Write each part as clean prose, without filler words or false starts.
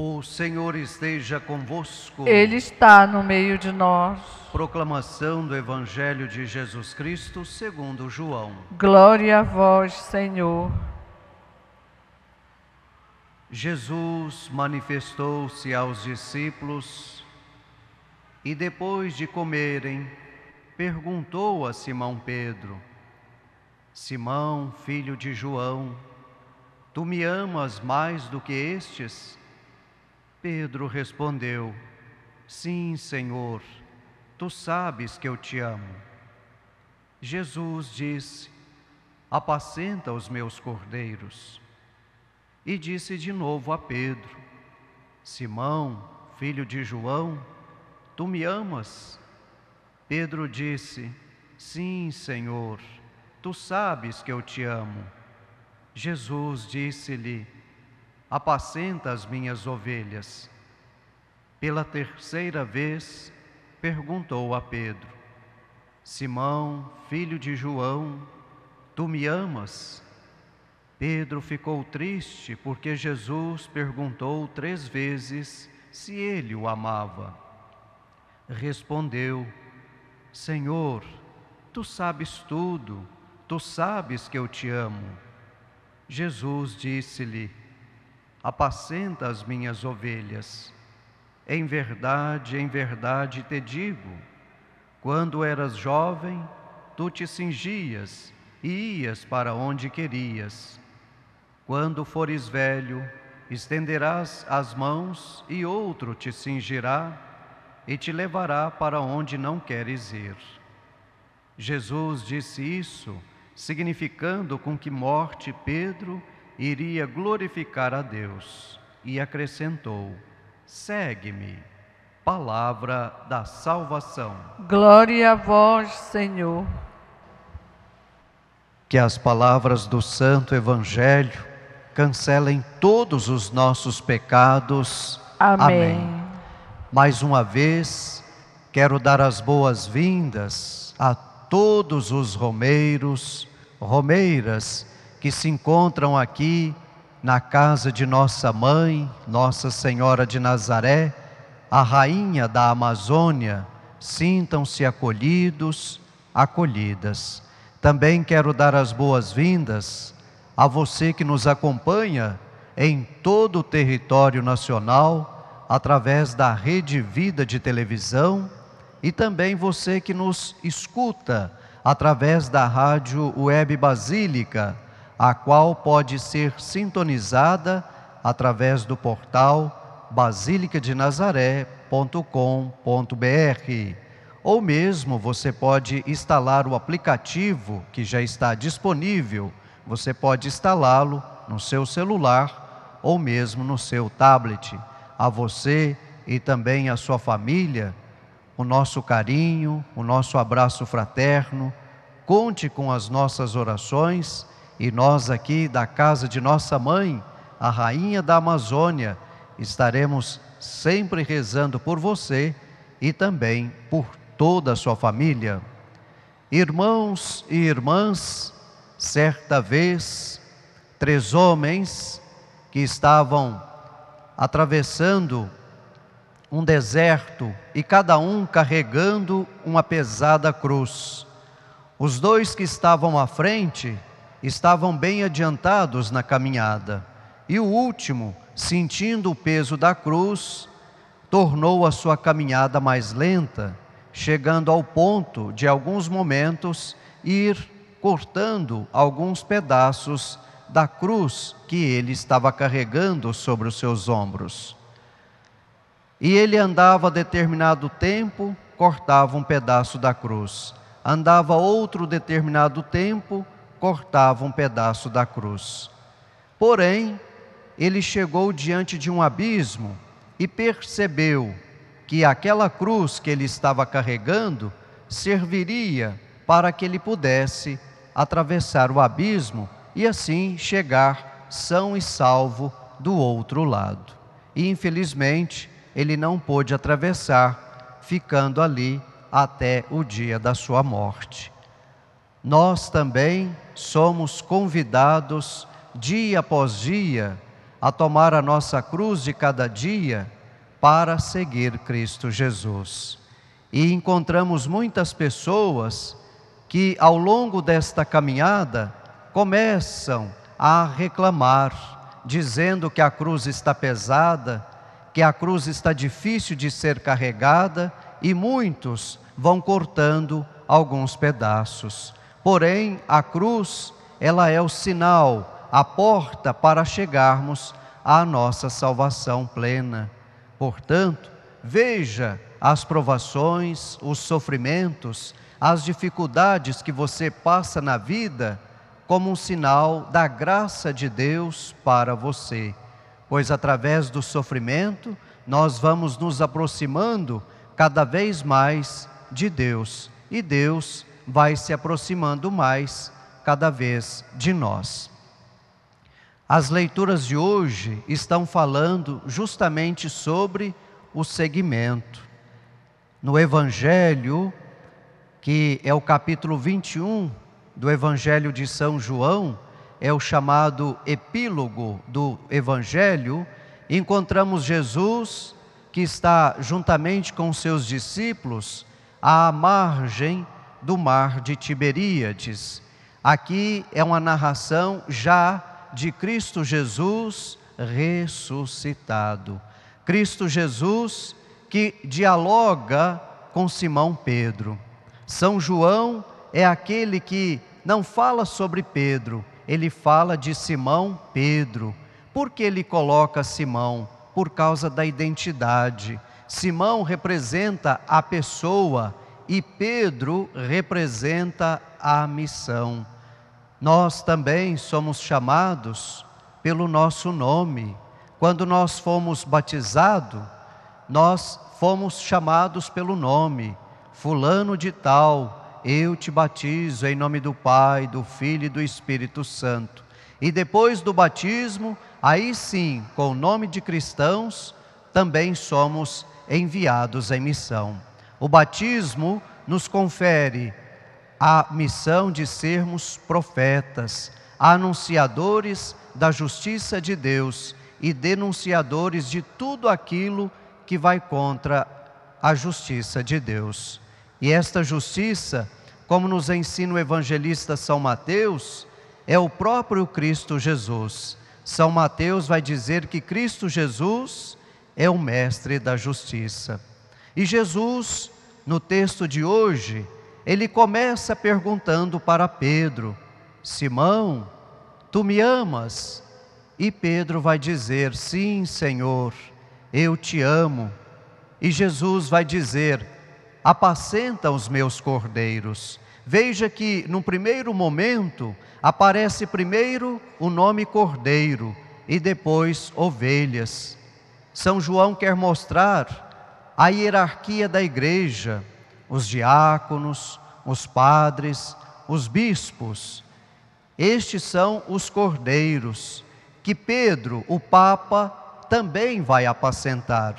O Senhor esteja convosco. Ele está no meio de nós. Proclamação do Evangelho de Jesus Cristo segundo João. Glória a vós, Senhor. Jesus manifestou-se aos discípulos e, depois de comerem, perguntou a Simão Pedro: Simão, filho de João, tu me amas mais do que estes? Pedro respondeu: Sim, Senhor, tu sabes que eu te amo. Jesus disse: Apacenta os meus cordeiros. E disse de novo a Pedro: Simão, filho de João, tu me amas? Pedro disse: Sim, Senhor, tu sabes que eu te amo. Jesus disse-lhe: Apacenta as minhas ovelhas. Pela terceira vez, perguntou a Pedro: Simão, filho de João, tu me amas? Pedro ficou triste porque Jesus perguntou 3 vezes se ele o amava. Respondeu: Senhor, tu sabes tudo, tu sabes que eu te amo. Jesus disse-lhe: Apacenta as minhas ovelhas. Em verdade te digo, quando eras jovem, tu te cingias e ias para onde querias. Quando fores velho, estenderás as mãos e outro te cingirá e te levará para onde não queres ir. Jesus disse isso, significando com que morte Pedro iria glorificar a Deus, e acrescentou: Segue-me. Palavra da salvação. Glória a vós, Senhor. Que as palavras do Santo Evangelho cancelem todos os nossos pecados. Amém. Mais uma vez, quero dar as boas-vindas a todos os romeiros, romeiras, que se encontram aqui na casa de nossa mãe, Nossa Senhora de Nazaré, a Rainha da Amazônia. Sintam-se acolhidos, acolhidas. Também quero dar as boas-vindas a você que nos acompanha em todo o território nacional, através da Rede Vida de televisão, e também você que nos escuta através da Rádio Web Basílica, a qual pode ser sintonizada através do portal basilicadenazaré.com.br. Ou mesmo você pode instalar o aplicativo que já está disponível. Você pode instalá-lo no seu celular ou mesmo no seu tablet. A você e também a sua família, o nosso carinho, o nosso abraço fraterno. Conte com as nossas orações. E nós aqui da casa de nossa mãe, a Rainha da Amazônia, estaremos sempre rezando por você e também por toda a sua família. Irmãos e irmãs, certa vez, 3 homens que estavam atravessando um deserto e cada um carregando uma pesada cruz. Os 2 que estavam à frente estavam bem adiantados na caminhada, e o último, sentindo o peso da cruz, tornou a sua caminhada mais lenta, chegando ao ponto de, alguns momentos, ir cortando alguns pedaços da cruz que ele estava carregando sobre os seus ombros. E ele andava determinado tempo, cortava um pedaço da cruz. Andava outro determinado tempo, cortava um pedaço da cruz. Porém, ele chegou diante de um abismo e percebeu que aquela cruz que ele estava carregando serviria para que ele pudesse atravessar o abismo e assim chegar são e salvo do outro lado. E infelizmente ele não pôde atravessar, ficando ali até o dia da sua morte. Nós também somos convidados dia após dia a tomar a nossa cruz de cada dia para seguir Cristo Jesus. E encontramos muitas pessoas que ao longo desta caminhada começam a reclamar, dizendo que a cruz está pesada, que a cruz está difícil de ser carregada, e muitos vão cortando alguns pedaços. Porém, a cruz, ela é o sinal, a porta para chegarmos à nossa salvação plena. Portanto, veja as provações, os sofrimentos, as dificuldades que você passa na vida como um sinal da graça de Deus para você. Pois através do sofrimento, nós vamos nos aproximando cada vez mais de Deus. E Deus vai se aproximando mais cada vez de nós. As leituras de hoje estão falando justamente sobre o seguimento. No Evangelho, que é o capítulo 21 do Evangelho de São João, é o chamado epílogo do Evangelho, encontramos Jesus que está juntamente com seus discípulos à margem do mar de Tiberíades. Aqui é uma narração já de Cristo Jesus ressuscitado. Cristo Jesus que dialoga com Simão Pedro. São João é aquele que não fala sobre Pedro, ele fala de Simão Pedro. Por que ele coloca Simão? Por causa da identidade. Simão representa a pessoa e Pedro representa a missão. Nós também somos chamados pelo nosso nome. Quando nós fomos batizados, nós fomos chamados pelo nome. Fulano de tal, eu te batizo em nome do Pai, do Filho e do Espírito Santo. E depois do batismo, aí sim, com o nome de cristãos, também somos enviados em missão. O batismo nos confere a missão de sermos profetas, anunciadores da justiça de Deus e denunciadores de tudo aquilo que vai contra a justiça de Deus. E esta justiça, como nos ensina o evangelista São Mateus, é o próprio Cristo Jesus. São Mateus vai dizer que Cristo Jesus é o mestre da justiça. E Jesus, no texto de hoje, ele começa perguntando para Pedro: Simão, tu me amas? E Pedro vai dizer: sim, Senhor, eu te amo. E Jesus vai dizer: apacenta os meus cordeiros. Veja que no primeiro momento aparece primeiro o nome cordeiro e depois ovelhas. São João quer mostrar a hierarquia da igreja, os diáconos, os padres, os bispos. Estes são os cordeiros que Pedro, o Papa, também vai apacentar.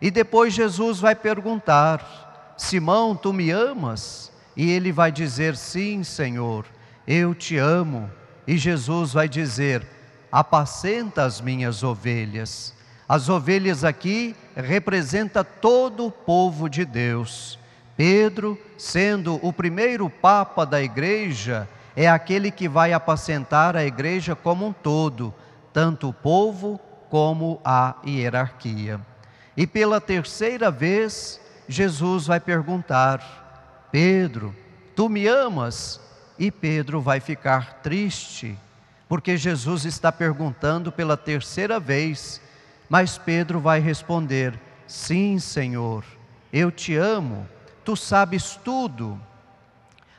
E depois Jesus vai perguntar: Simão, tu me amas? E ele vai dizer: sim, Senhor, eu te amo. E Jesus vai dizer: apacenta as minhas ovelhas. As ovelhas aqui representam todo o povo de Deus. Pedro, sendo o primeiro Papa da igreja, é aquele que vai apacentar a igreja como um todo, tanto o povo como a hierarquia. E pela terceira vez, Jesus vai perguntar: Pedro, tu me amas? E Pedro vai ficar triste, porque Jesus está perguntando pela terceira vez, mas Pedro vai responder: sim, Senhor, eu te amo, tu sabes tudo.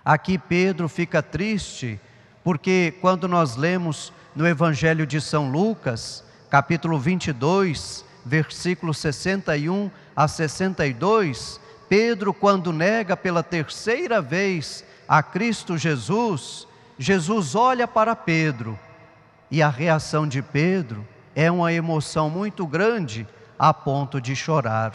Aqui Pedro fica triste, porque quando nós lemos no Evangelho de São Lucas, capítulo 22, versículos 61 a 62, Pedro, quando nega pela terceira vez a Cristo Jesus, Jesus olha para Pedro, e a reação de Pedro é uma emoção muito grande, a ponto de chorar.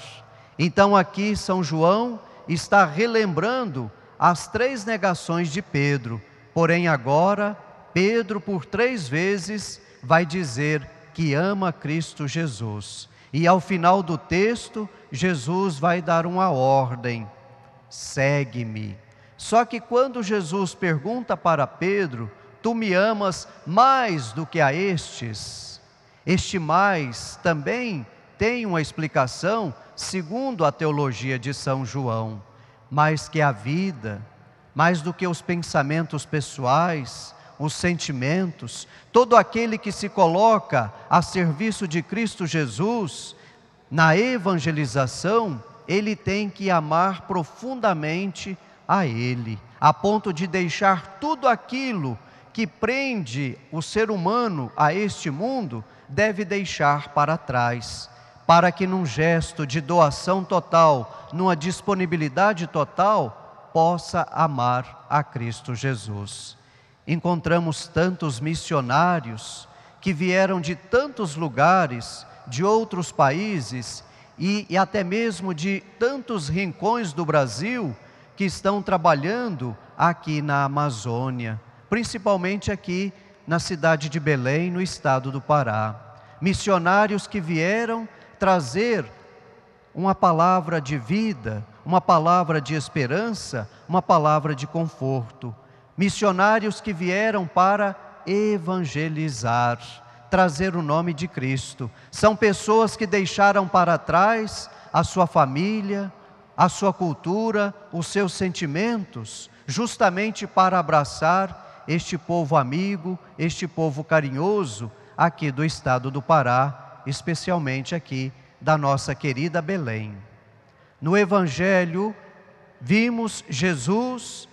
Então aqui São João está relembrando as 3 negações de Pedro, porém agora Pedro por 3 vezes vai dizer: que ama Cristo Jesus. E ao final do texto, Jesus vai dar uma ordem: segue-me. Só que quando Jesus pergunta para Pedro: tu me amas mais do que a estes? Este mais também tem uma explicação segundo a teologia de São João. Mais que a vida, mais do que os pensamentos pessoais, os sentimentos, todo aquele que se coloca a serviço de Cristo Jesus, na evangelização, ele tem que amar profundamente a Ele, a ponto de deixar tudo aquilo que prende o ser humano a este mundo, deve deixar para trás, para que num gesto de doação total, numa disponibilidade total, possa amar a Cristo Jesus. Encontramos tantos missionários que vieram de tantos lugares, de outros países e até mesmo de tantos rincões do Brasil, que estão trabalhando aqui na Amazônia, principalmente aqui na cidade de Belém, no estado do Pará. Missionários que vieram trazer uma palavra de vida, uma palavra de esperança, uma palavra de conforto. Missionários que vieram para evangelizar, trazer o nome de Cristo. São pessoas que deixaram para trás a sua família, a sua cultura, os seus sentimentos, justamente para abraçar este povo amigo, este povo carinhoso, aqui do estado do Pará, especialmente aqui da nossa querida Belém. No Evangelho, vimos Jesus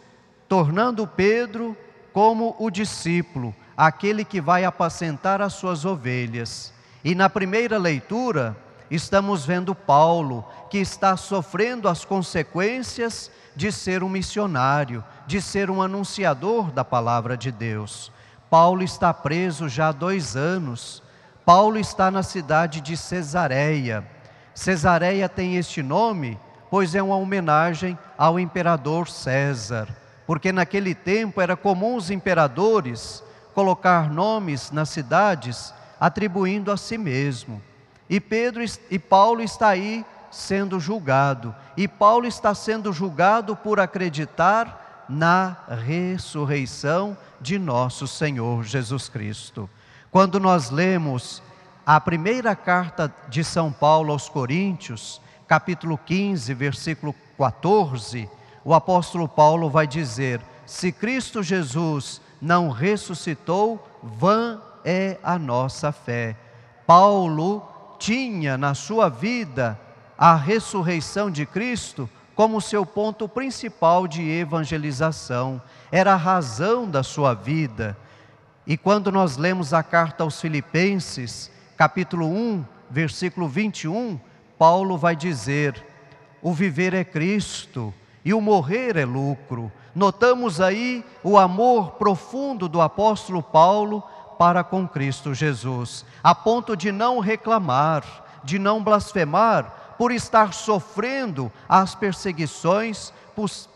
tornando Pedro como o discípulo, aquele que vai apacentar as suas ovelhas. E na primeira leitura, estamos vendo Paulo, que está sofrendo as consequências de ser um missionário, de ser um anunciador da palavra de Deus. Paulo está preso já há 2 anos. Paulo está na cidade de Cesareia. Cesareia tem este nome, pois é uma homenagem ao imperador César, porque naquele tempo era comum os imperadores colocar nomes nas cidades, atribuindo a si mesmo. E Paulo está aí sendo julgado. E Paulo está sendo julgado por acreditar na ressurreição de nosso Senhor Jesus Cristo. Quando nós lemos a primeira carta de São Paulo aos Coríntios, capítulo 15, versículo 14, o apóstolo Paulo vai dizer: se Cristo Jesus não ressuscitou, vã é a nossa fé. Paulo tinha na sua vida a ressurreição de Cristo como seu ponto principal de evangelização, era a razão da sua vida. E quando nós lemos a carta aos Filipenses, capítulo 1, versículo 21, Paulo vai dizer: o viver é Cristo e o morrer é lucro. Notamos aí o amor profundo do apóstolo Paulo para com Cristo Jesus, a ponto de não reclamar, de não blasfemar, por estar sofrendo as perseguições,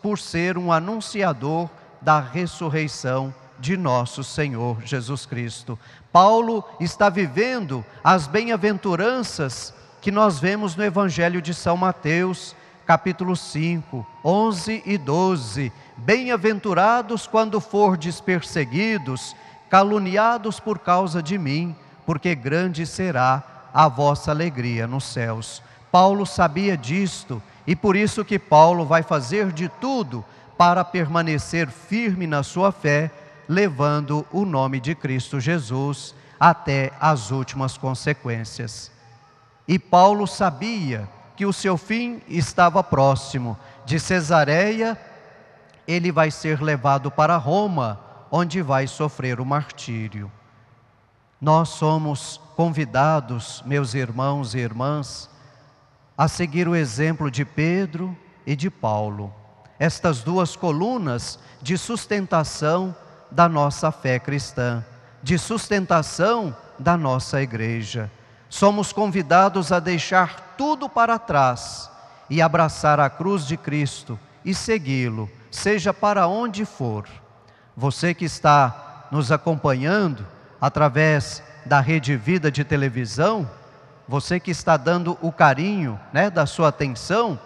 por ser um anunciador da ressurreição de nosso Senhor Jesus Cristo. Paulo está vivendo as bem-aventuranças que nós vemos no Evangelho de São Mateus, capítulo 5, 11 e 12. Bem-aventurados quando fordes perseguidos, caluniados por causa de mim, porque grande será a vossa alegria nos céus. Paulo sabia disto, e por isso que Paulo vai fazer de tudo para permanecer firme na sua fé, levando o nome de Cristo Jesus até as últimas consequências. E Paulo sabia que o seu fim estava próximo. De Cesareia, ele vai ser levado para Roma, onde vai sofrer o martírio. Nós somos convidados, meus irmãos e irmãs, a seguir o exemplo de Pedro e de Paulo, estas 2 colunas de sustentação da nossa fé cristã, de sustentação da nossa igreja. Somos convidados a deixar tudo para trás e abraçar a cruz de Cristo e segui-lo, seja para onde for. Você que está nos acompanhando através da Rede Vida de televisão, você que está dando o carinho, da sua atenção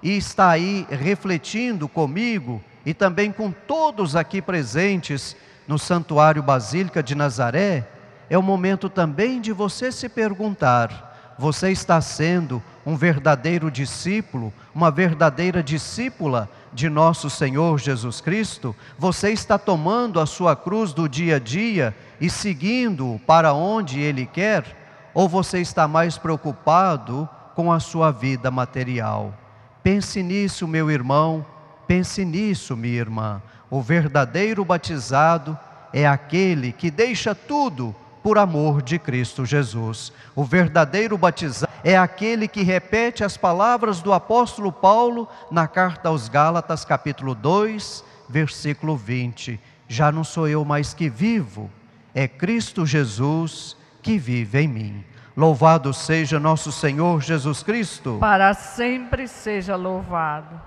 e está aí refletindo comigo e também com todos aqui presentes no Santuário Basílica de Nazaré, é o momento também de você se perguntar: você está sendo um verdadeiro discípulo, uma verdadeira discípula de nosso Senhor Jesus Cristo? Você está tomando a sua cruz do dia a dia e seguindo para onde Ele quer? Ou você está mais preocupado com a sua vida material? Pense nisso, meu irmão, pense nisso, minha irmã. O verdadeiro batizado é aquele que deixa tudo por amor de Cristo Jesus. O verdadeiro batizado é aquele que repete as palavras do apóstolo Paulo na carta aos Gálatas, capítulo 2, versículo 20. Já não sou eu mais que vivo, é Cristo Jesus que vive em mim. Louvado seja nosso Senhor Jesus Cristo. Para sempre seja louvado.